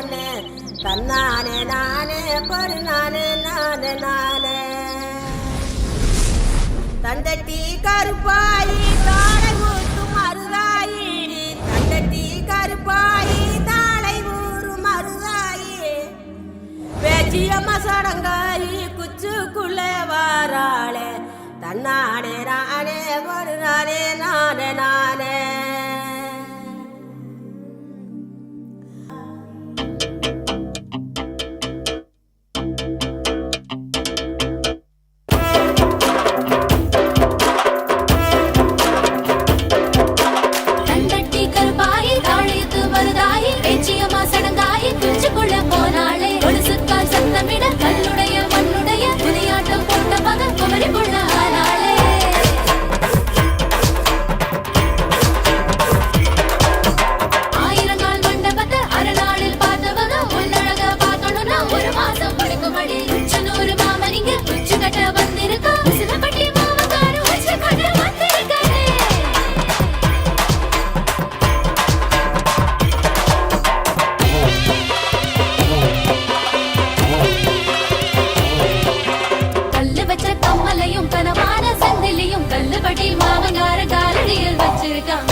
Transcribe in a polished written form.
நானே தன்னானே நானே பொறு நானே நானே நானே தந்தட்டி கருப்பாயி தாளை ஊற்றும் மருதாயி தந்தட்டி கருப்பாயி தாளை ஊறும் மருதாயி பேச்சியம்மா சடங்காயி குச்சுக்குள்ளே வாராளே தன்னானே நானே பொறு நானே நானே நானே கனவான சந்திலையும் கல்லுபடி மாமங்கார காலடியில் வச்சிருக்கான்